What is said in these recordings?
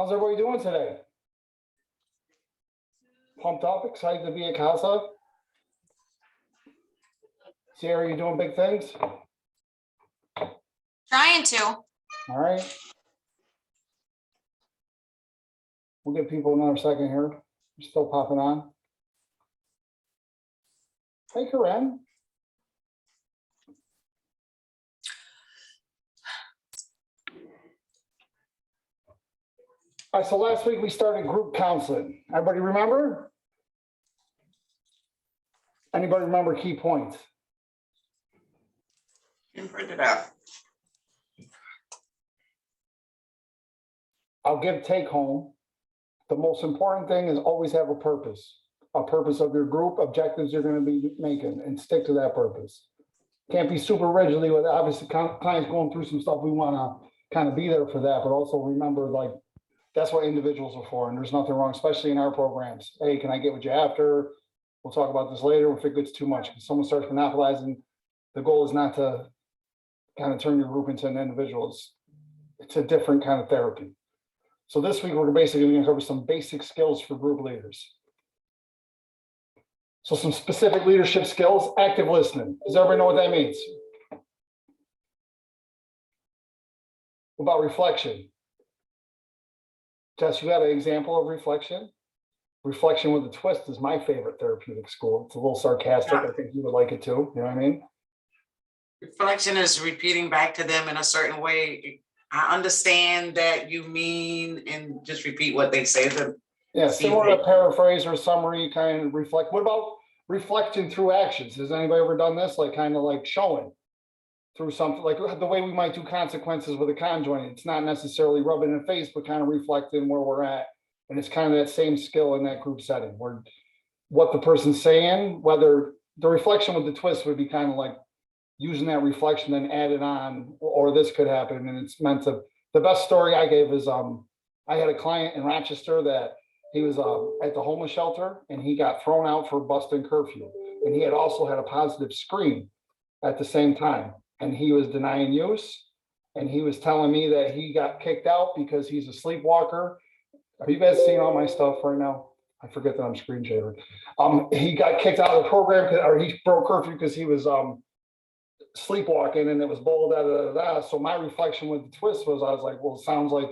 How's everybody doing today? Pumped up, excited to be at Casa? Sierra, you doing big things? Trying to. All right. We'll give people another second here. You're still popping on. Hey, Corinne. All right, so last week we started group counseling. Everybody remember? Anybody remember key points? And print it out. I'll give take home. The most important thing is always have a purpose of your group, objectives you're going to be making, and stick to that purpose. Can't be super rigidly with obviously clients going through some stuff. We want to kind of be there for that, but also remember, like, that's what individuals are for, and there's nothing wrong, especially in our programs. Hey, can I get what you after? We'll talk about this later if it gets too much. If someone starts monopolizing, the goal is not to kind of turn your group into an individual. It's a different kind of therapy. So this week, we're basically going to cover some basic skills for group leaders. So some specific leadership skills, active listening. Does everybody know what that means? What about reflection? Jess, you got an example of reflection? Reflection with a twist is my favorite therapeutic school. It's a little sarcastic. Yeah. I think you would like it too. You know what I mean? Reflection is repeating back to them in a certain way. I understand that you mean, and just repeat what they say. Yeah, similar to paraphrase or summary, kind of reflect. What about reflecting through actions? Has anybody ever done this? Like kind of like showing through something, like the way we might do consequences with a conjoint. It's not necessarily rubbing in the face, but kind of reflecting where we're at. And it's kind of that same skill in that group setting where what the person's saying, whether the reflection with the twist would be kind of like using that reflection and add it on, or this could happen. And it's meant to, the best story I gave is, I had a client in Rochester that he was at the homeless shelter and he got thrown out for busting curfew. And he had also had a positive screen at the same time. And he was denying use. And he was telling me that he got kicked out because he's a sleepwalker. Are you guys seeing all my stuff right now? I forget that I'm screen sharing. He got kicked out of the program, or he broke curfew because he was sleepwalking, and it was bold. So my reflection with the twist was, I was like, well, it sounds like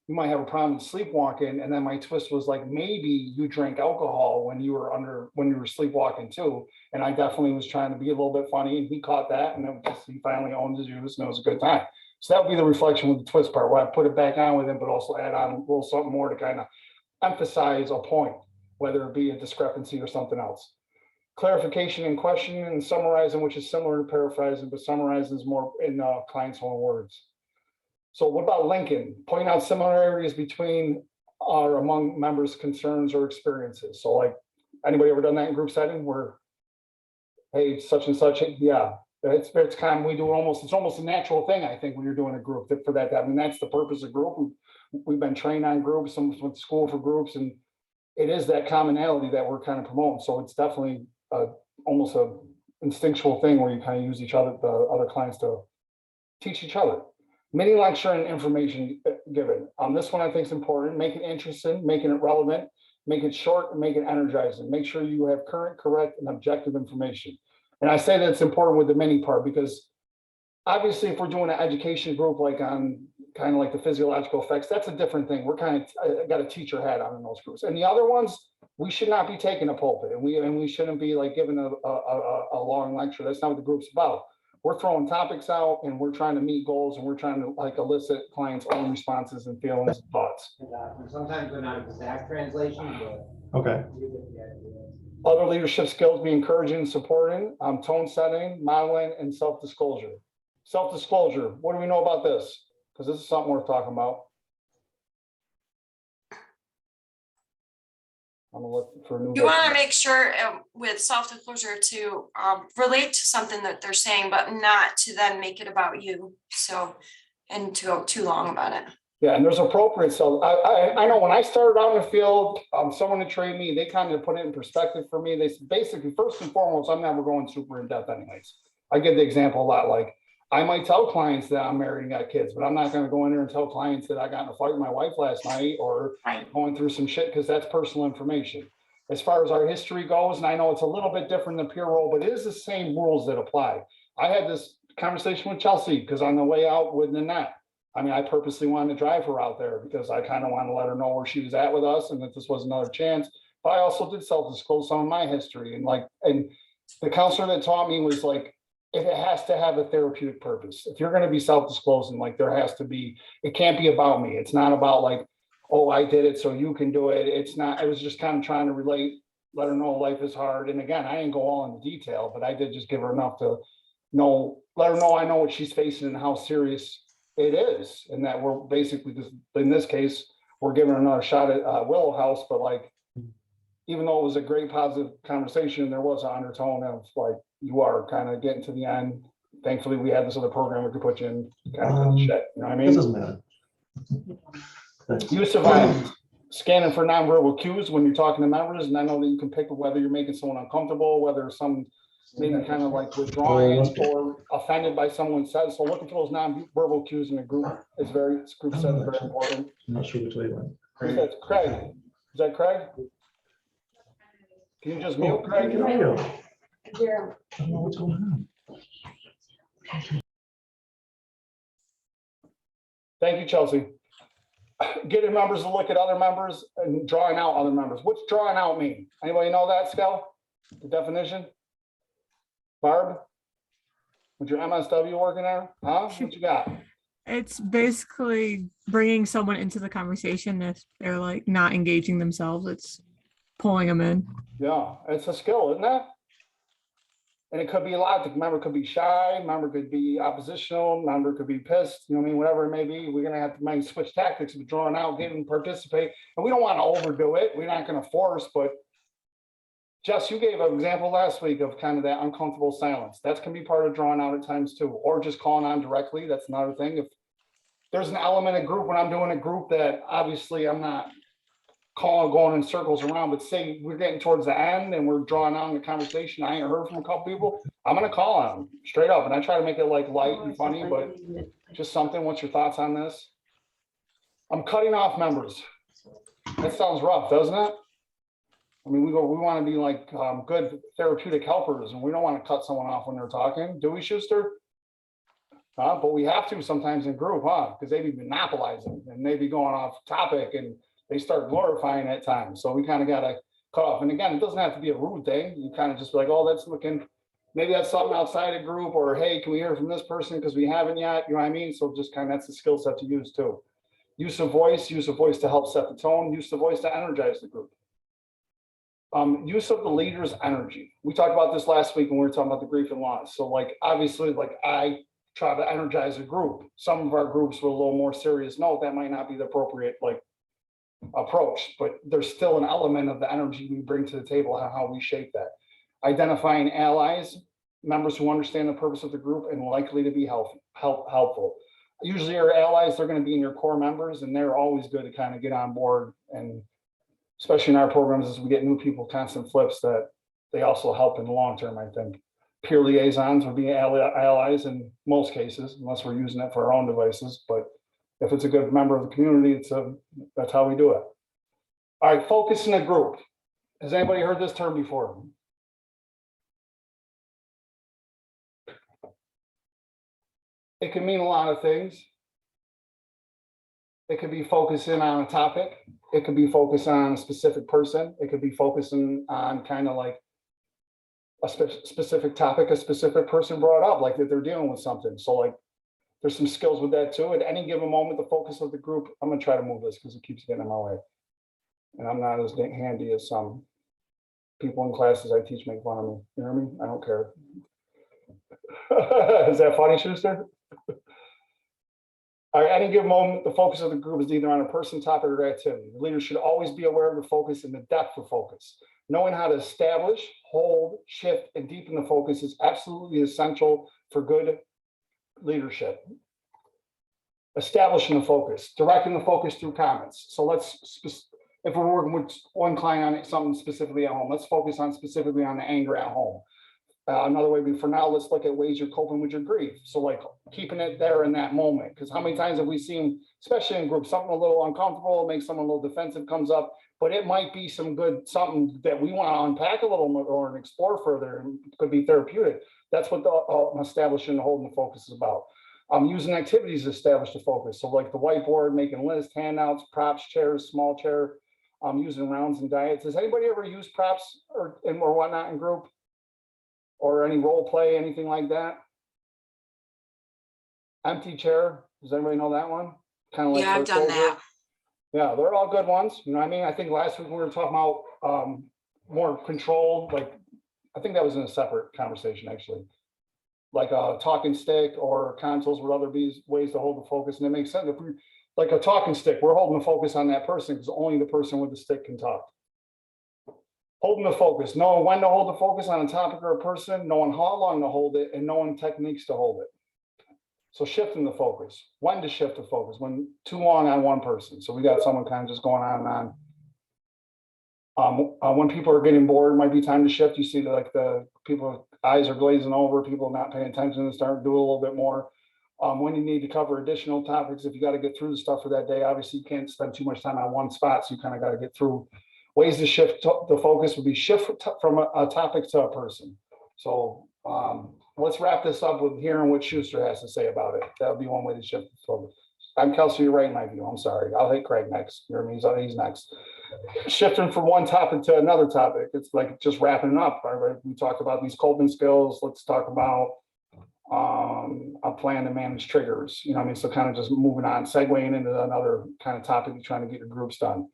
you might have a problem with sleepwalking. And then my twist was like, maybe you drank alcohol when you were sleepwalking too. And I definitely was trying to be a little bit funny, and he caught that, and then he finally owned his use, and it was a good time. So that would be the reflection with the twist part, where I put it back on with him, but also add on a little something more to kind of emphasize a point, whether it be a discrepancy or something else. Clarification and questioning and summarizing, which is similar to paraphrasing, but summarizing is more in client's own words. So what about linking? Point out similarities between or among members' concerns or experiences. So like, anybody ever done that in group setting where, hey, such and such, yeah. It's kind of, we do it's almost a natural thing, I think, when you're doing a group for that. I mean, that's the purpose of group. We've been trained on groups, some went to school for groups, and it is that commonality that we're kind of promoting. So it's definitely almost a instinctual thing where you kind of use the other clients to teach each other. Mini lecture and information given. This one I think is important. Make it interesting, making it relevant, make it short, and make it energizing. Make sure you have current, correct, and objective information. And I say that it's important with the mini part because obviously if we're doing an education group, like on kind of like the physiological effects, that's a different thing. We're kind of got a teacher hat on in those groups. And the other ones, we should not be taking a pulpit, and we shouldn't be like giving a long lecture. That's not what the group's about. We're throwing topics out, and we're trying to meet goals, and we're trying to like elicit clients' own responses and feelings and thoughts. Sometimes they're not exact translation, but okay. Other leadership skills: be encouraging and supporting, tone setting, modeling, and self-disclosure. Self-disclosure. What do we know about this? Because this is something worth talking about. I'm gonna look for a new. You want to make sure with self-disclosure to relate to something that they're saying, but not to then make it about you. So, and to go too long about it. Yeah, and there's appropriate. So I know when I started out in the field, someone to train me, they kind of put it in perspective for me. They basically, first and foremost, I'm never going super in depth anyways. I give the example a lot. Like I might tell clients that I'm married and got kids, but I'm not gonna go in there and tell clients that I got in a fight with my wife last night or Right. going through some shit, because that's personal information. As far as our history goes, and I know it's a little bit different than peer role, but it is the same rules that apply. I had this conversation with Chelsea, because on the way out with Nanette, I mean, I purposely wanted to drive her out there because I kind of wanted to let her know where she was at with us and that this was another chance. But I also did self-disclose some of my history, and the counselor that taught me was like, if it has to have a therapeutic purpose, if you're going to be self-disclosing, like there has to be, it can't be about me. It's not about like, oh, I did it, so you can do it. It's not, I was just kind of trying to relate, let her know life is hard. And again, I didn't go all into detail, but I did just give her enough to know, let her know I know what she's facing and how serious it is. And that we're basically just, in this case, we're giving her another shot at Willow House, but like, even though it was a great positive conversation, there was an undertone of like, you are kind of getting to the end. Thankfully, we had this other program we could put you in, kind of shit, you know what I This mean? doesn't matter. Use of scanning for nonverbal cues when you're talking to members, and I know that you can pick whether you're making someone uncomfortable, whether some maybe kind of like withdrawing or offended by someone says. So looking for those nonverbal cues in a group is very, this group says is very important. I'm not sure which way it went. That's Craig. Is that Craig? Can you just mute Craig? Get out of here. I don't know what's going on. Thank you, Chelsea. Getting members to look at other members and drawing out other members. What's drawing out mean? Anybody know that, Scal? The definition? Barb? With your MSW working there? Huh? What you got? It's basically bringing someone into the conversation if they're like not engaging themselves. It's pulling them in. Yeah, it's a skill, isn't it? And it could be a lot. The member could be shy, member could be oppositional, member could be pissed, you know what I mean? Whatever it may be, we're gonna have to maybe switch tactics of drawing out, getting participate. And we don't want to overdo it. We're not gonna force, but Jess, you gave an example last week of kind of that uncomfortable silence. That's can be part of drawing out at times too, or just calling on directly. That's another thing. If there's an element of group, when I'm doing a group that obviously I'm not going in circles around, but say we're getting towards the end and we're drawing out the conversation, I ain't heard from a couple people, I'm gonna call on them straight up. And I try to make it like light and funny, but just something. What's your thoughts on this? I'm cutting off members. That sounds rough, doesn't it? I mean, we want to be like good therapeutic helpers, and we don't want to cut someone off when they're talking. Do we, Schuster? But we have to sometimes in group, because they be monopolizing and they be going off topic and they start glorifying at times. So we kind of got to cut off. And again, it doesn't have to be a rude thing. You kind of just be like, oh, that's looking, maybe that's something outside a group, or hey, can we hear from this person because we haven't yet? You know what I mean? So just kind of, that's the skill set to use too. Use of voice to help set the tone, use of voice to energize the group. Use of the leader's energy. We talked about this last week when we were talking about the grief and loss. So like, obviously, like I try to energize a group. Some of our groups with a little more serious note, that might not be the appropriate like approach, but there's still an element of the energy we bring to the table and how we shape that. Identifying allies, members who understand the purpose of the group and likely to be helpful. Usually your allies, they're going to be in your core members, and they're always good to kind of get on board. And especially in our programs, as we get new people, constant flips, that they also help in the long term, I think. Peer liaisons would be allies in most cases, unless we're using it for our own devices. But if it's a good member of the community, that's how we do it. All right, focus in a group. Has anybody heard this term before? It can mean a lot of things. It could be focusing on a topic. It could be focusing on a specific person. It could be focusing on kind of like a specific topic, a specific person brought up, like that they're dealing with something. So like there's some skills with that too. At any given moment, the focus of the group, I'm gonna try to move this because it keeps getting in my way. And I'm not as handy as some people in classes I teach make fun of me. You know what I mean? I don't care. Is that funny, Schuster? All right, at any given moment, the focus of the group is either on a person, topic, or activity. The leader should always be aware of the focus and the depth of focus. Knowing how to establish, hold, shift, and deepen the focus is absolutely essential for good leadership. Establishing the focus, directing the focus through comments. So if we're working with one client on something specifically at home, let's focus on specifically on the anger at home. Another way, for now, let's look at ways you're coping with your grief. So like keeping it there in that moment, because how many times have we seen, especially in groups, something a little uncomfortable, makes someone a little defensive comes up, but it might be some good, something that we want to unpack a little more and explore further, and could be therapeutic. That's what the establishing and holding the focus is about. Using activities to establish the focus. So like the whiteboard, making lists, handouts, props, chairs, small chair, using rounds and diets. Has anybody ever used props or whatnot in group? Or any role play, anything like that? Empty chair, does anybody know that one? Kind of like. Yeah, I've done that. Yeah, they're all good ones, you know what I mean? I think last week we were talking about more control, like, I think that was in a separate conversation, actually. Like a talking stick or consoles with other ways to hold the focus, and it makes sense. If we, like a talking stick, we're holding the focus on that person because only the person with the stick can talk. Holding the focus, knowing when to hold the focus on a topic or a person, knowing how long to hold it, and knowing techniques to hold it. So shifting the focus, when to shift the focus, when too long on one person. So we got someone kind of just going on and on. When people are getting bored, it might be time to shift. You see like the people eyes are glazing over, people not paying attention and starting to do a little bit more. When you need to cover additional topics, if you got to get through the stuff for that day, obviously you can't spend too much time on one spot. So you kind of got to get through. Ways to shift the focus would be shift from a topic to a person. So let's wrap this up with hearing what Schuster has to say about it. That would be one way to shift the focus. I'm Kelsey, you're right in my view. I'm sorry. I'll hit Craig next. You know what I mean? He's next. Shifting from one topic to another topic. It's like just wrapping up. Right? We talked about these coping skills. Let's talk about a plan to manage triggers. You know what I mean? So kind of just moving on, segueing into another kind of topic you're trying to get your groups done.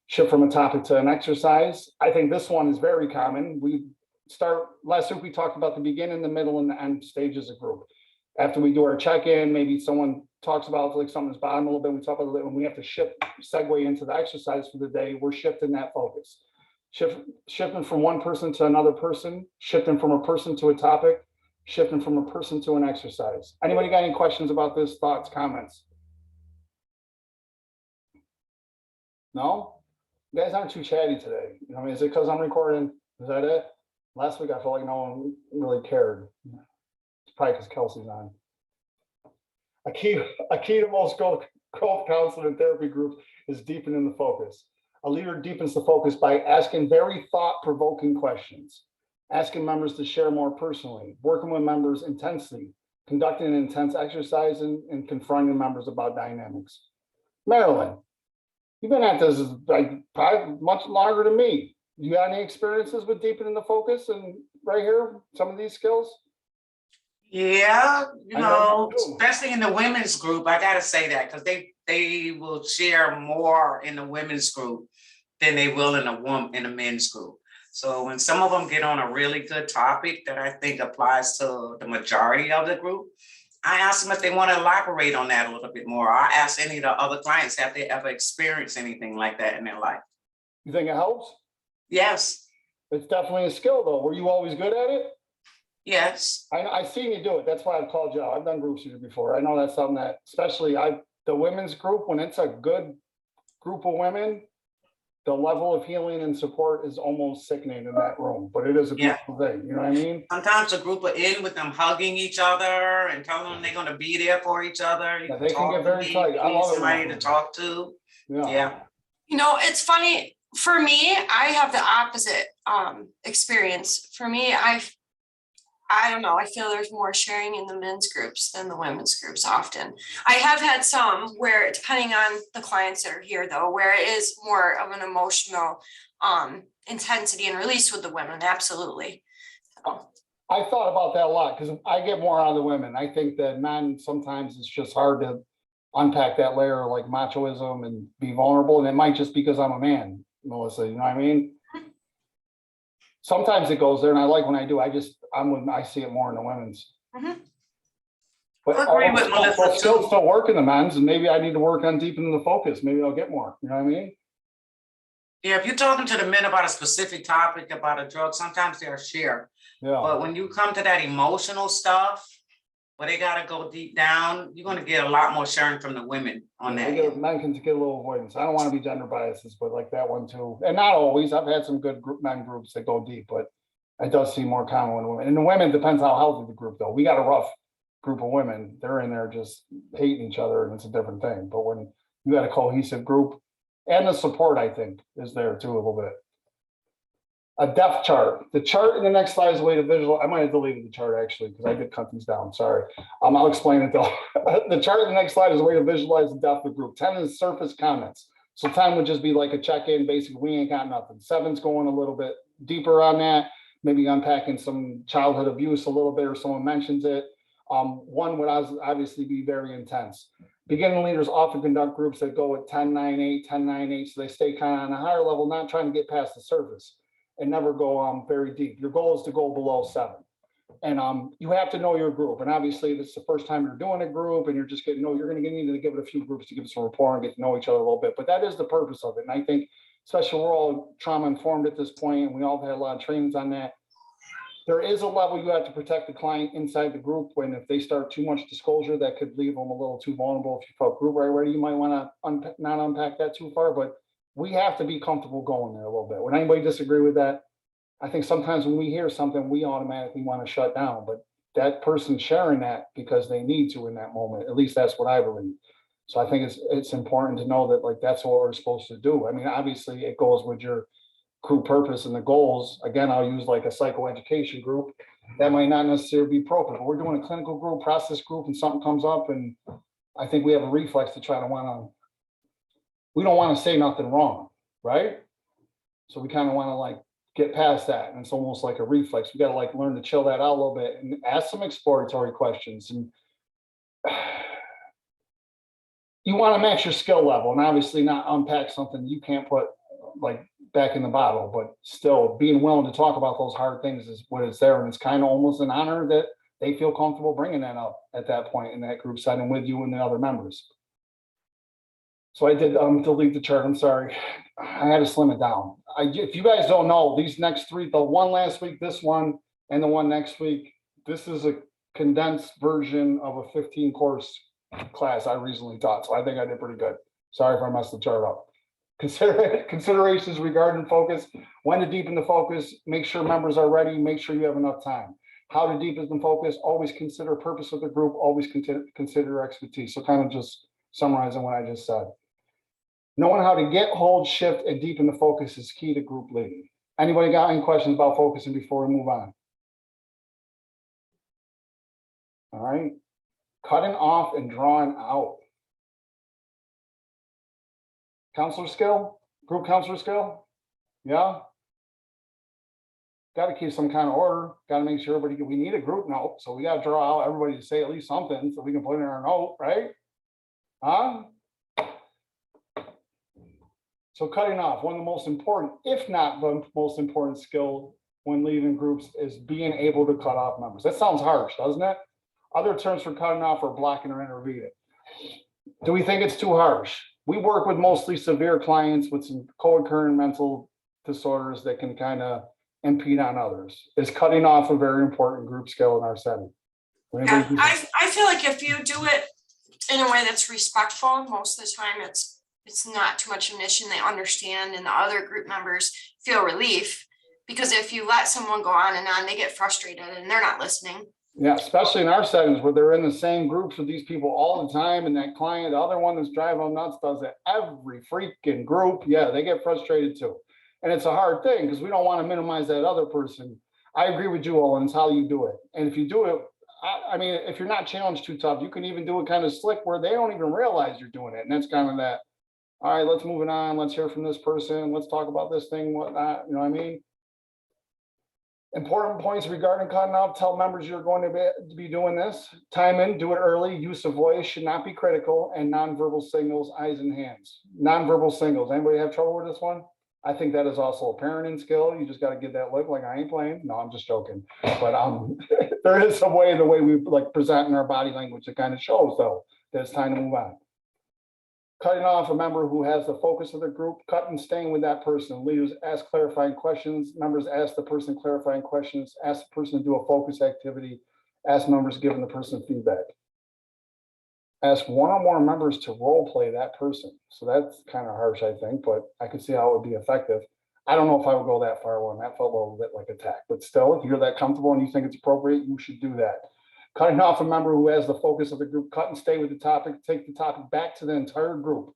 Shift from a topic to an exercise. I think this one is very common. Last week we talked about the beginning, the middle, and the end stages of group. After we do our check-in, maybe someone talks about like something's bottom a little bit. We talk about it when we have to segue into the exercise for the day. We're shifting that focus. Shifting from one person to another person, shifting from a person to a topic, shifting from a person to an exercise. Anybody got any questions about this? Thoughts, comments? No? You guys aren't too chatty today. You know, I mean, is it because I'm recording? Is that it? Last week I felt like no one really cared. It's probably because Kelsey's on. A key to most growth counseling and therapy groups is deepening the focus. A leader deepens the focus by asking very thought-provoking questions, asking members to share more personally, working with members intensely, conducting an intense exercise, and confronting members about dynamics. Marilyn, you've been at this like probably much longer than me. You got any experiences with deepening the focus and right here, some of these skills? Yeah, you I know, you do. especially in the women's group, I gotta say that because they will share more in the women's group than they will in a men's group. So when some of them get on a really good topic that I think applies to the majority of the group, I ask them if they want to elaborate on that a little bit more. I ask any of the other clients, have they ever experienced anything like that in their life? You think it helps? Yes, It's definitely a skill though. Were you always good at it? yes. I've seen you do it. That's why I've called you out. I've done groups with you before. I know that's something that, especially the women's group, when it's a good group of women, the level of healing and support is almost sickening in that room, but it is a beautiful thing. You know what I mean? Sometimes a group will end with them hugging each other and telling them they're going to be there for each other. You Yeah, they can get talk to very me, tight. I you need love it. somebody to talk to. Yeah. You know, it's funny, for me, I have the opposite experience. For me, I don't know, I feel there's more sharing in the men's groups than the women's groups often. I have had some where, depending on the clients that are here though, where it is more of an emotional intensity and release with the women, absolutely. So, I thought about that a lot because I get more out of the women. I think that men, sometimes it's just hard to unpack that layer of like machoism and be vulnerable. And it might just because I'm a man, Melissa, you know what I mean? Sometimes it goes there and I like when I do. I see it more in the women's. Mhm. But I agree with Melissa, but still too. work in the men's, and maybe I need to work on deepening the focus. Maybe I'll get more. You know what I mean? Yeah, if you're talking to the men about a specific topic, about a drug, sometimes they'll share. Yeah. But when you come to that emotional stuff, where they gotta go deep down, you're gonna get a lot more sharing from the women on that. Men can get a little avoidance. I don't want to be gender biases, but like that one too. And not always. I've had some good men groups that go deep, but It does seem more common in women. And the women, depends how healthy the group though. We got a rough group of women. They're in there just hating each other and it's a different thing. But when you got a cohesive group and the support, I think, is there too a little bit. A depth chart. The chart in the next slide is a way to visual. I might have deleted the chart actually because I did cut these down. Sorry. I'll explain it though. The chart in the next slide is a way to visualize the depth of the group. 10 is surface comments. So 10 would just be like a check-in. Basically, we ain't got nothing. 7's going a little bit deeper on that. Maybe unpacking some childhood abuse a little bit or someone mentions it. 1 would obviously be very intense. Beginning leaders often conduct groups that go at 10, 9, 8, 10, 9, 8. So they stay kind of on a higher level, not trying to get past the surface and never go very deep. Your goal is to go below 7. And you have to know your group. And obviously, if it's the first time you're doing a group and you're just getting to know, you're going to need to give it a few groups to give it some rapport and get to know each other a little bit. But that is the purpose of it. And I think, especially we're all trauma informed at this point, and we all have had a lot of trainings on that. There is a level you have to protect the client inside the group when if they start too much disclosure, that could leave them a little too vulnerable. If you felt group right away, you might want to not unpack that too far, but we have to be comfortable going there a little bit. Would anybody disagree with that? I think sometimes when we hear something, we automatically want to shut down, but that person sharing that because they need to in that moment, at least that's what I believe. So I think it's important to know that like that's what we're supposed to do. I mean, obviously it goes with your group purpose and the goals. Again, I'll use like a psychoeducation group. That might not necessarily be appropriate, but we're doing a clinical group, process group, and something comes up, and I think we have a reflex to try to we don't want to say nothing wrong, right? So we kind of want to like get past that. And it's almost like a reflex. We got to like learn to chill that out a little bit and ask some exploratory questions. And you want to match your skill level and obviously not unpack something you can't put like back in the bottle, but still being willing to talk about those hard things is what is there. And it's kind of almost an honor that they feel comfortable bringing that up at that point in that group setting with you and the other members. So I did delete the chart. I'm sorry. I had to slim it down. If you guys don't know, these next 3, the one last week, this one, and the one next week, this is a condensed version of a 15 course class I recently taught. So I think I did pretty good. Sorry if I messed the chart up. Considerations regarding focus, when to deepen the focus, make sure members are ready, make sure you have enough time. How to deepen the focus, always consider purpose of the group, always consider expertise. So kind of just summarizing what I just said. Knowing how to get, hold, shift, and deepen the focus is key to group leading. Anybody got any questions about focusing before we move on? All right. Cutting off and drawing out. Counselor skill? Group counselor skill? Yeah. Got to keep some kind of order. Got to make sure everybody, we need a group note. So we got to draw out everybody to say at least something so we can put it in our note, right? Huh? So cutting off, one of the most important, if not the most important skill when leading groups is being able to cut off members. That sounds harsh, doesn't it? Other terms for cutting off are blocking or intervening. Do we think it's too harsh? We work with mostly severe clients with some co-occurring mental disorders that can kind of impede on others. Is cutting off a very important group skill in our setting? Yeah, I feel like if you do it in a way that's respectful, most of the time it's not too much of an issue and they understand and the other group members feel relief, because if you let someone go on and on, they get frustrated and they're not listening. Yeah, especially in our settings where they're in the same groups with these people all the time, and that client, the other one that's driving them nuts, does it every freaking group. Yeah, they get frustrated too. And it's a hard thing because we don't want to minimize that other person. I agree with you, Owen, it's how you do it. And if you do it, I mean, if you're not challenged too tough, you can even do it kind of slick where they don't even realize you're doing it. And that's kind of that, all right, let's move it on. Let's hear from this person. Let's talk about this thing, whatnot. You know what I mean? Important points regarding cutting off, tell members you're going to be doing this. Time in, do it early. Use of voice should not be critical, and nonverbal signals, eyes and hands. Nonverbal signals. Anybody have trouble with this one? I think that is also a parenting skill. You just got to give that look like I ain't playing. No, I'm just joking. But there is a way, the way we like present in our body language that kind of shows though that it's time to move on. Cutting off a member who has the focus of the group, cut and staying with that person. Leaders ask clarifying questions. Members ask the person clarifying questions. Ask the person to do a focus activity. Ask members giving the person feedback. Ask one or more members to role play that person. So that's kind of harsh, I think, but I could see how it would be effective. I don't know if I would go that far one. That felt a little bit like attack, but still, if you're that comfortable and you think it's appropriate, you should do that. Cutting off a member who has the focus of the group, cut and stay with the topic, take the topic back to the entire group.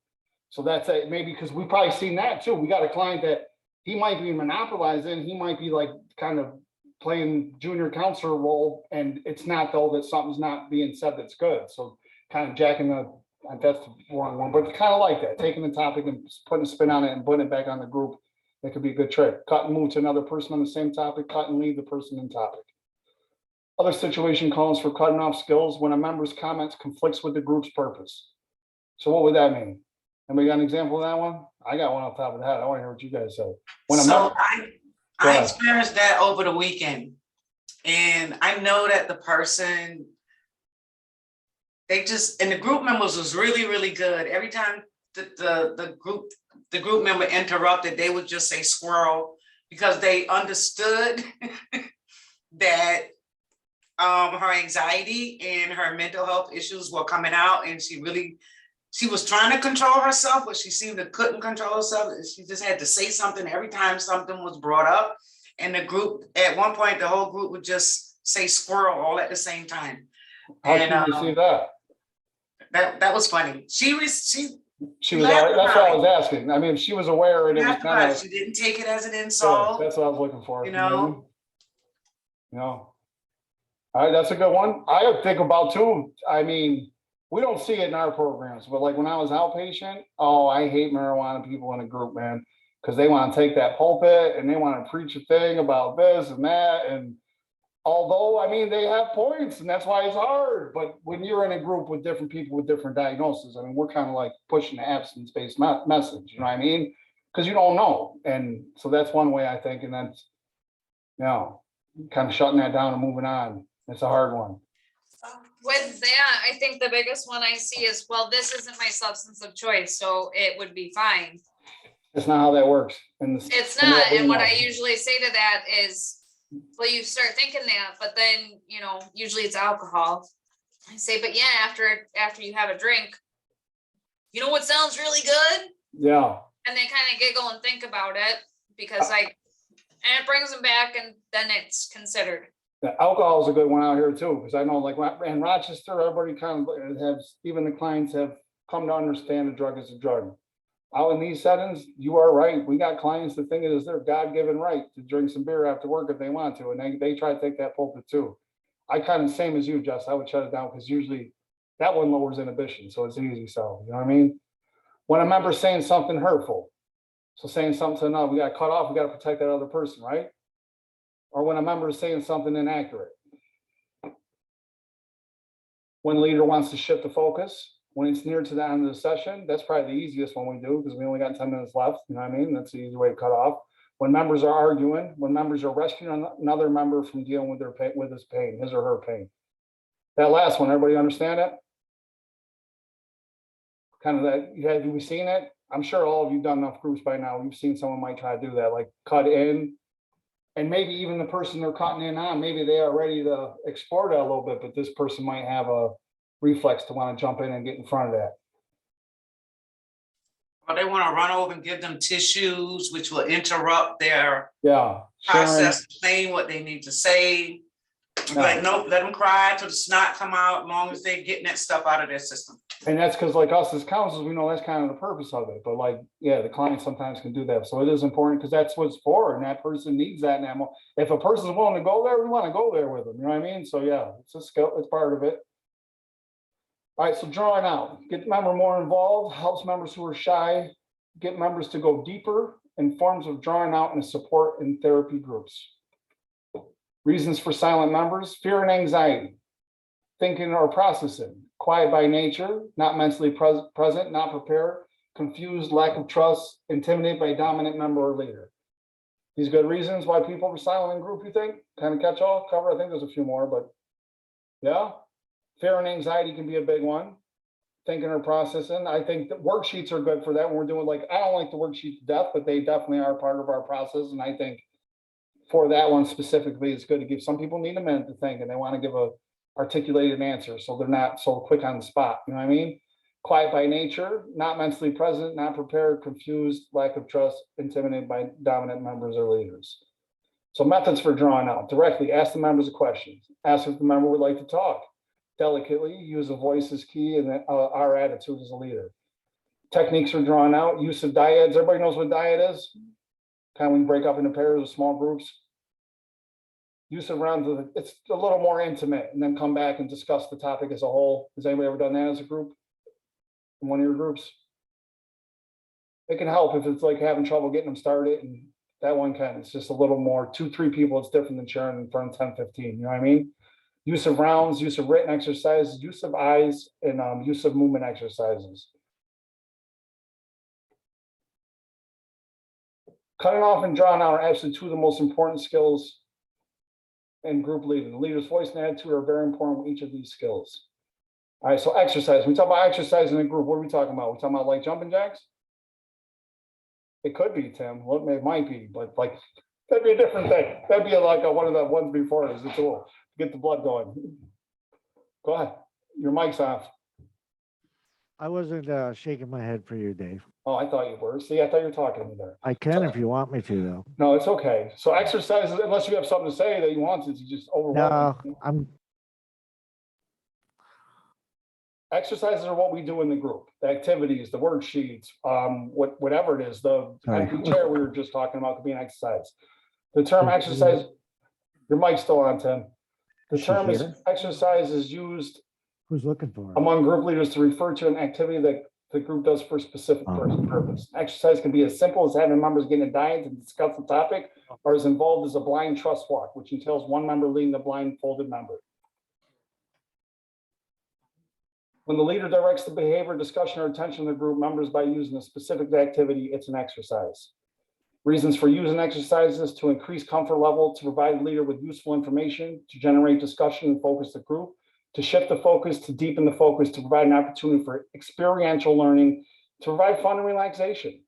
So that's it, maybe because we've probably seen that too. We got a client that he might be monopolizing, he might be like kind of playing junior counselor role, and it's not though that something's not being said that's good. So kind of jacking the, that's the wrong one, but it's kind of like that, taking the topic and putting a spin on it and putting it back on the group. That could be a good trick. Cut and move to another person on the same topic, cut and leave the person in topic. Other situation calls for cutting off skills when a member's comments conflicts with the group's purpose. So what would that mean? Anybody got an example of that one? I got one off the top of the head. I want to hear what you guys say. When a So member, Go I ahead. experienced that over the weekend. And I know that the person, they just, and the group members was really, really good. Every time the group member interrupted, they would just say squirrel, because they understood that her anxiety and her mental health issues were coming out, and she was trying to control herself, but she seemed to couldn't control herself. She just had to say something every time something was brought up. And the group, at one point, the whole group would just say squirrel all at the same time. how And can you see that? that was funny. She She was, all right. That's what I was asking. I mean, if she was aware and it was kind of, she didn't take it as an yeah, insult. that's what I was looking for. You know? You know, all right, that's a good one. I would think about too. I mean, we don't see it in our programs, but like when I was outpatient, oh, I hate marijuana people in a group, man, because they want to take that pulpit and they want to preach a thing about this and that. And although, I mean, they have points and that's why it's hard. But when you're in a group with different people with different diagnoses, I mean, we're kind of like pushing the abstinence-based message, you know what I mean? Because you don't know. And so that's one way I think, and that's, you know, kind of shutting that down and moving on. It's a hard one. With that, I think the biggest one I see is, well, this isn't my substance of choice, so it would be fine. It's not how that works. It's not, and what I usually say to that is, well, you start thinking that, but then, you know, usually it's alcohol. I say, but yeah, after you have a drink, you know what sounds really good? Yeah. And they kind of giggle and think about it, because and it brings them back, and then it's considered. The alcohol is a good one out here too, because I know like in Rochester, everybody kind of has, even the clients have come to understand the drug is a drug. Out in these settings, you are right. We got clients that think it is their God-given right to drink some beer after work if they want to, and they try to take that pulpit too. I kind of same as you, Jess. I would shut it down because usually that one lowers inhibition, so it's easy. So you know what I mean? When a member's saying something hurtful, so saying something to another, we got to cut off. We got to protect that other person, right? Or when a member is saying something inaccurate. When the leader wants to shift the focus, when it's near to the end of the session, that's probably the easiest one we do because we only got 10 minutes left. You know what I mean? That's the easy way to cut off. When members are arguing, when members are rescuing another member from dealing with their pain, with his pain, his or her pain. That last one, everybody understand it? Kind of that, have you seen it? I'm sure all of you done enough groups by now. You've seen someone might try to do that, like cut in. And maybe even the person they're cutting in on, maybe they are ready to explore that a little bit, but this person might have a reflex to want to jump in and get in front of that. Or they want to run over and give them tissues, which will interrupt their Yeah. process, saying what they need to say. Like, nope, let them cry till the snot come out, as long as they're getting that stuff out of their system. And that's because like us as counselors, we know that's kind of the purpose of it. But like, yeah, the client sometimes can do that. So it is important because that's what it's for. And that person needs that now. If a person's willing to go there, we want to go there with them. You know what I mean? So yeah, it's a skill, it's part of it. All right, so drawing out, get the member more involved, helps members who are shy, get members to go deeper in forms of drawing out and support in therapy groups. Reasons for silent members, fear and anxiety, thinking or processing, quiet by nature, not mentally present, not prepared, confused, lack of trust, intimidated by a dominant member or leader. These good reasons why people are silent in group, you think? Kind of catch all, cover? I think there's a few more, but yeah. Fear and anxiety can be a big one. Thinking or processing. I think that worksheets are good for that when we're doing like, I don't like the worksheets to death, but they definitely are part of our process. And I think for that one specifically, it's good to give, some people need a minute to think and they want to give a articulated answer. So they're not so quick on the spot. You know what I mean? quiet by nature, not mentally present, not prepared, confused, lack of trust, intimidated by dominant members or leaders. So methods for drawing out: directly ask the members a question. Ask if the member would like to talk. Delicately use a voice is key, and our attitude as a leader. Techniques for drawing out: use of dyads. Everybody knows what dyad is? Kind of when you break up into pairs or small groups. Use of rounds, it's a little more intimate, and then come back and discuss the topic as a whole. Has anybody ever done that as a group? In one of your groups? It can help if it's like having trouble getting them started, and that one can. It's just a little more, 2-3 people, it's different than sharing in front of 10-15, you know what I mean? Use of rounds, use of written exercises, use of eyes, and use of movement exercises. Cutting off and drawing out are actually two of the most important skills in group leading. The leader's voice and attitude are very important with each of these skills. All right, so exercise. When we talk about exercise in a group, what are we talking about? We're talking about like jumping jacks? It could be, Tim. Well, it might be, but like that'd be a different thing. That'd be like one of the ones before as a tool to get the blood going. Go ahead. Your mic's off. I wasn't shaking my head for you, Dave. Oh, I thought you were. See, I thought you were talking to me there. I can if you want me to, though. No, it's okay. So exercises, unless you have something to say that you want to just overwhelm. No, I'm Exercises are what we do in the group, the activities, the worksheets, whatever it is, the Sorry. empty chair we were just talking about could be an exercise. The term Mhm. exercise, your mic's still on, Tim. The She's term is here. exercise is used who's looking for it. among group leaders to refer to an activity that the group does for a specific purpose. Exercise can be as simple as having members get in a diet to discuss the topic, or as involved as a blind trust walk, which entails one member leading the blindfolded member. When the leader directs the behavior, discussion, or attention of the group members by using a specific activity, it's an exercise. Reasons for using exercises: to increase comfort level, to provide the leader with useful information, to generate discussion and focus the group, to shift the focus, to deepen the focus, to provide an opportunity for experiential learning, to provide fun and relaxation.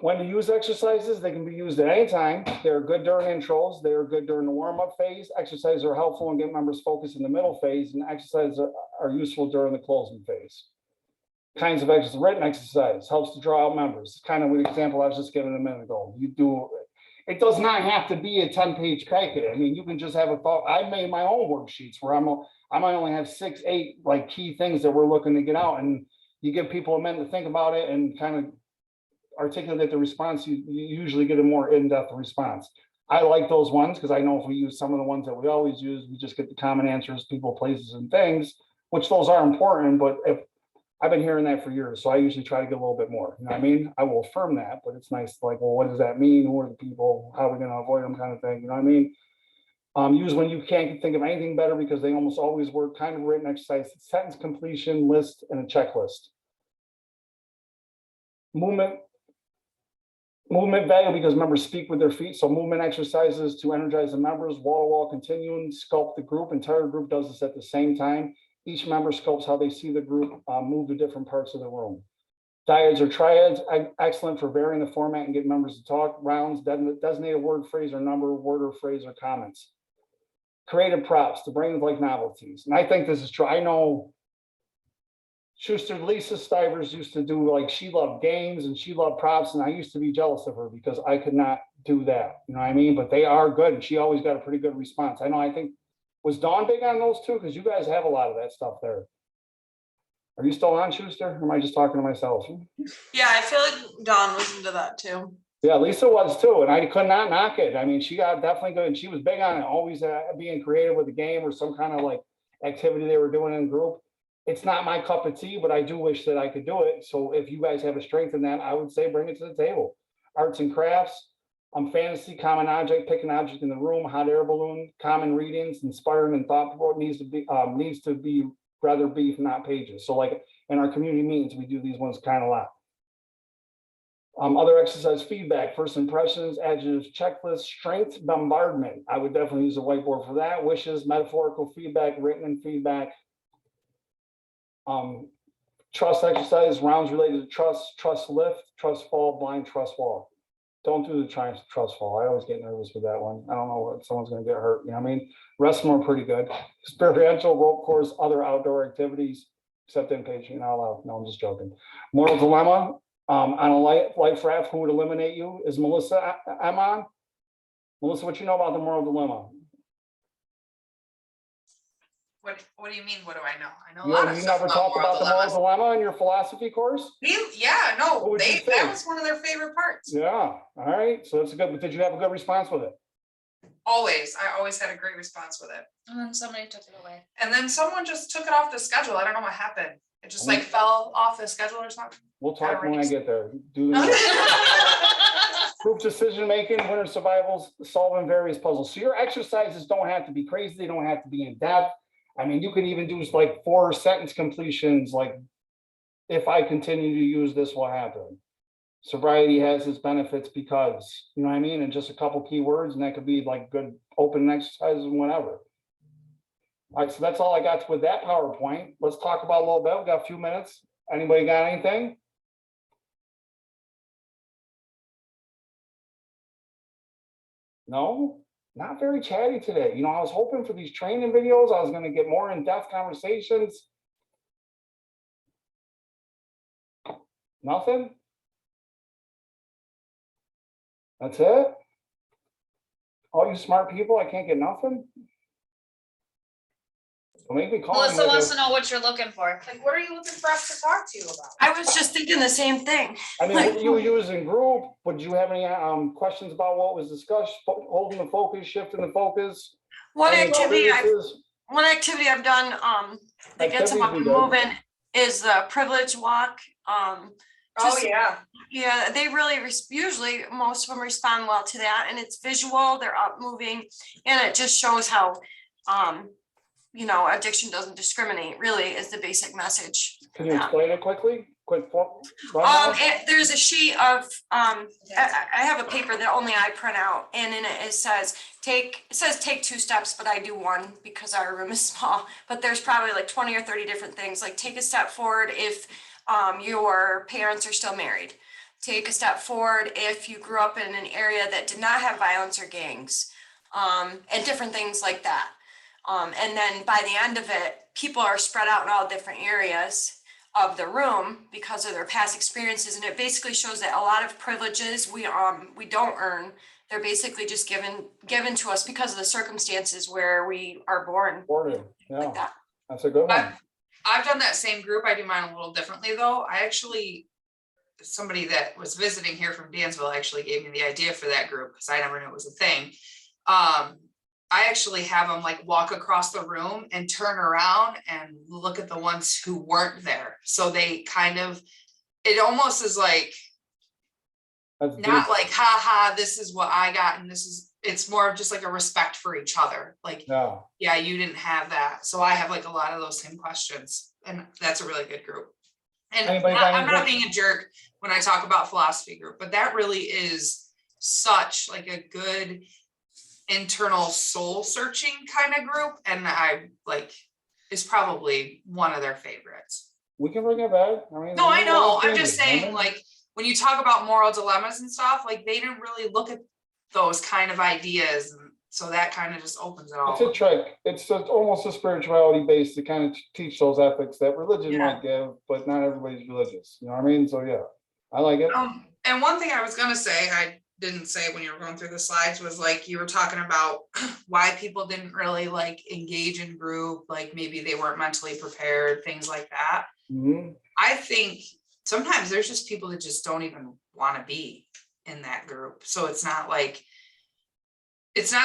When to use exercises: they can be used at any time. They're good during intros. They are good during the warm-up phase. Exercises are helpful and get members focused in the middle phase, and exercises are useful during the closing phase. Kinds of exercise: written exercise helps to draw out members. Kind of the example I was just giving a minute ago. You do, it does not have to be a 10-page packet. I mean, you can just have a thought. I made my own worksheets where I might only have 6-8 like key things that we're looking to get out, and you give people a minute to think about it and kind of articulate the response. You usually get a more in-depth response. I like those ones because I know if we use some of the ones that we always use, we just get the common answers, people, places, and things, which those are important. But if I've been hearing that for years, so I usually try to get a little bit more. You know what I mean? I will affirm that, but it's nice to like, well, what does that mean? Who are the people? How are we going to avoid them? Kind of thing. You know what I mean? Use when you can't think of anything better because they almost always work. Kind of written exercise: sentence completion, list, and a checklist. Movement value because members speak with their feet. So movement exercises to energize the members, wall-to-wall continuum, sculpt the group. Entire group does this at the same time. Each member sculpts how they see the group move to different parts of the room. Dyads or triads, excellent for varying the format and getting members to talk. Rounds, designated word, phrase, or number, word or phrase, or comments. Creative props to bring like novelties. And I think this is true. I know Schuster, Lisa Stivers used to do like, she loved games and she loved props, and I used to be jealous of her because I could not do that. You know what I mean? But they are good, and she always got a pretty good response. I know, I think, was Dawn big on those too? Because you guys have a lot of that stuff there. Are you still on, Schuster? Or am I just talking to myself? Yeah, I feel like Dawn was into that too. Yeah, Lisa was too, and I could not knock it. I mean, she got definitely good, and she was big on it, always being creative with the game or some kind of like activity they were doing in group. It's not my cup of tea, but I do wish that I could do it. So if you guys have a strength in that, I would say bring it to the table. Arts and crafts, fantasy, common object, pick an object in the room, hot air balloon, common readings, inspiring and thought-provoking needs to be rather beef, not pages. So like in our community meetings, we do these ones kind of a lot. Other exercise: feedback, first impressions, adjectives, checklist, strength, bombardment. I would definitely use a whiteboard for that. Wishes, metaphorical feedback, written and feedback. Trust exercise, rounds related to trust lift, trust fall, blind trust walk. Don't do the trust fall. I always get nervous with that one. I don't know what someone's going to get hurt. You know what I mean? Rest of them are pretty good. Experiential, rope course, other outdoor activities. Except in case you're not allowed. No, I'm just joking. Moral dilemma, on a life raft, who would eliminate you? Is Melissa on? Melissa, what you know about the moral dilemma? What do you mean, what do I know? I know a You lot of you stuff never about talked moral about the moral dilemmas. dilemma in your philosophy course? Yeah, What no, would you that think? was one of their favorite parts. Yeah, all right, so that's good, but did you have a good response with it? I always had a great response with it. And then somebody took it away. And then someone just took it off the schedule. I don't know what happened. It just like fell off the schedule or something. We'll talk when I get there. Do the group decision making, winter survivals, solving various puzzles. So your exercises don't have to be crazy. They don't have to be in depth. I mean, you can even do like 4 sentence completions, like if I continue to use this will happen. Sobriety has its benefits because, you know what I mean? And just a couple keywords, and that could be like good open exercises and whatever. All right, so that's all I got with that PowerPoint. Let's talk about a little bit. We've got a few minutes. Anybody got anything? No, not very chatty today. You know, I was hoping for these training videos. I was going to get more in-depth conversations. Nothing. That's it. All you smart people, I can't get nothing. Don't make me call. Melissa wants to know what you're looking for. Like, what are you looking for us to talk to you about? I was just thinking the same thing. I mean, what you use in group, would you have any questions about what was discussed, holding the focus, shifting the focus? One Any activity experiences? I've done, that gets them up and moving is the privilege walk. Oh, Just- yeah. Yeah, they really, usually most of them respond well to that, and it's visual, they're up moving, and it just shows how, you know, addiction doesn't discriminate, really, is the basic message. Can you explain it quickly? Rundown? There's a sheet of, I have a paper that only I print out, and in it says take 2 steps, but I do 1 because our room is small, but there's probably like 20 or 30 different things, like take a step forward if your parents are still married. Take a step forward if you grew up in an area that did not have violence or gangs, and different things like that. And then by the end of it, people are spread out in all different areas of the room because of their past experiences. And it basically shows that a lot of privileges we don't earn. They're basically just given to us because of the circumstances where we are born Boarding, like yeah, that. that's a good one. I've done that same group. I do mine a little differently though. Somebody that was visiting here from Dansville actually gave me the idea for that group because I never knew it was a thing. I actually have them like walk across the room and turn around and look at the ones who weren't there. So they kind of, it almost is like, That's not deep. like, ha ha, this is what I got. And it's more of just like a respect for each other. Like, Yeah, you didn't have that. So I have like a lot of those same questions, and that's a really good group. And Anybody got I'm not any- being a jerk when I talk about philosophy group, but that really is such like a good internal soul searching kind of group. And I like, is probably one of their favorites. we can bring it back. I mean. No, I know. I'm changes, just saying, remember? like, when you talk about moral dilemmas and stuff, like they didn't really look at those kind of ideas. And so that kind of just opens it all. It's a trick. It's almost a spirituality base to kind of teach those ethics that religion Yeah. might give, but not everybody's religious. You know what I mean? So yeah, I like it. And one thing I was gonna say, I didn't say when you were going through the slides, was like you were talking about why people didn't really like engage in group, like maybe they weren't mentally prepared, things like that. Mhm. I think sometimes there's just people that just don't even want to be in that group. So it's not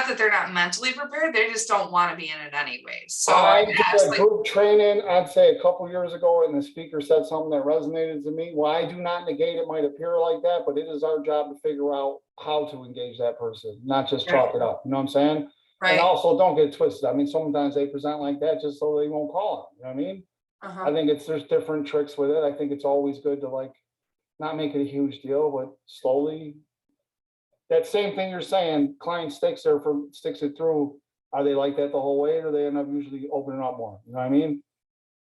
that they're not mentally prepared, they just don't want to be in it anyways. So I I did asked, a like, group training, I'd say a couple years ago, and the speaker said something that resonated to me. Well, I do not negate it might appear like that, but it is our job to figure out how to engage that person, not just chalk it up. You know what I'm saying? And right. also, don't get twisted. I mean, sometimes they present like that just so they won't call them. You know what I mean? Uh-huh. I think there's different tricks with it. I think it's always good to like not make it a huge deal, but slowly. That same thing you're saying, client sticks it through. Are they like that the whole way, or they end up usually opening up more? You know what I mean?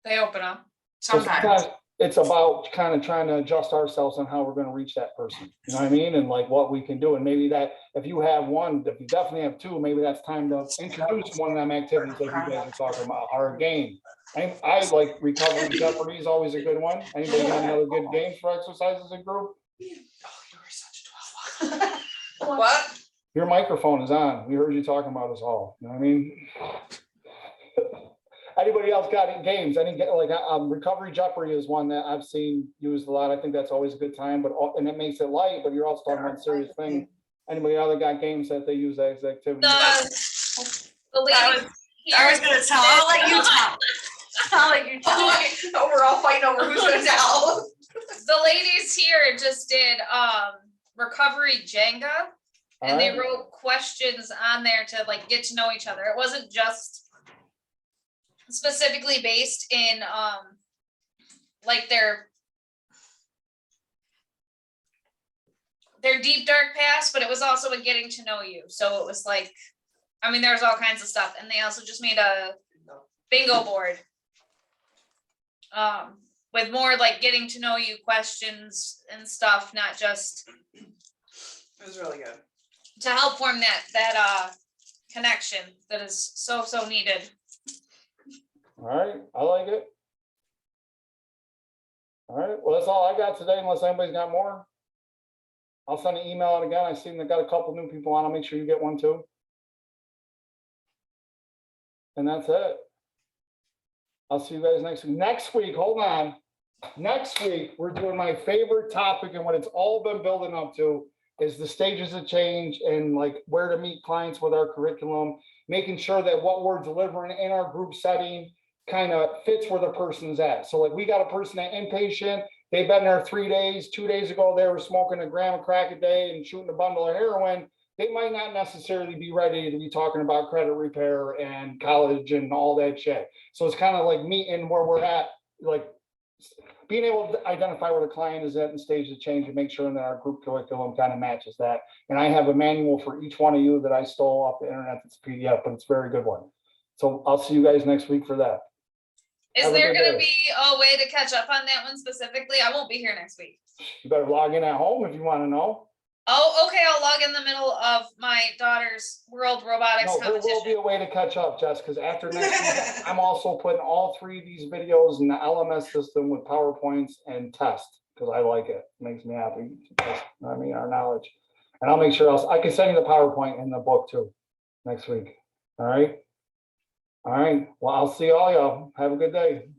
They open up. So Sometimes. it's about kind of trying to adjust ourselves on how we're going to reach that person. You know what I mean? And like what we can do. And maybe that if you have one, if you definitely have 2, maybe that's time to introduce one of them activities like you guys are talking about, or a game. I like recovery Jeopardy is always a good one. Anybody got another good game for exercises in group? Oh, you're such a 12. What? Your microphone is on. We heard you talking about us all. You know what I mean? Anybody else got any games? Recovery Jeopardy is one that I've seen used a lot. I think that's always a good time, and it makes it light, but you're also talking about serious things. Anybody other got games that they use as activity? The ladies I was gonna tell, I'll let you tell. I'll let you tell. Oh, we're all fighting over who's gonna tell. The ladies here just did recovery Jenga, and they Alright. wrote questions on there to like get to know each other. It wasn't just specifically based in like their deep dark past, but it was also a getting to know you. So it was like, I mean, there was all kinds of stuff, and they also just made a bingo board with more like getting to know you questions and stuff, not just It was really good. to help form that connection that is so needed. All right, I like it. All right, well, that's all I got today, unless anybody's got more. I'll send an email out again. I seen they got a couple new people on. I'll make sure you get one too. And that's it. I'll see you guys next week. Next week, hold on. Next week, we're doing my favorite topic, and what it's all been building up to is the stages of change and like where to meet clients with our curriculum, making sure that what we're delivering in our group setting kind of fits where the person's at. So like we got a person at inpatient, they've been there 3 days. 2 days ago, they were smoking a gram of crack a day and shooting a bundle of heroin. They might not necessarily be ready to be talking about credit repair and college and all that shit. So it's kind of like meeting where we're at, like being able to identify where the client is at and stage of change and make sure that our group curriculum kind of matches that. And I have a manual for each one of you that I stole off the internet. It's a PDF, but it's a very good one. So I'll see you guys next week for that. Is Have a there good gonna day. be a way to catch up on that one specifically? I won't be here next week. You better log in at home if you want to know. Oh, okay, I'll log in the middle of my daughter's World Robotics No, there will be competition. a way to catch up, Jess, because after next week, I'm also putting all 3 of these videos in the LMS system with PowerPoints and test, because I like it. It makes me happy to test, our knowledge. And I'll make sure I can send you the PowerPoint in the book too, next week. All right? All right, well, I'll see all y'all. Have a good day.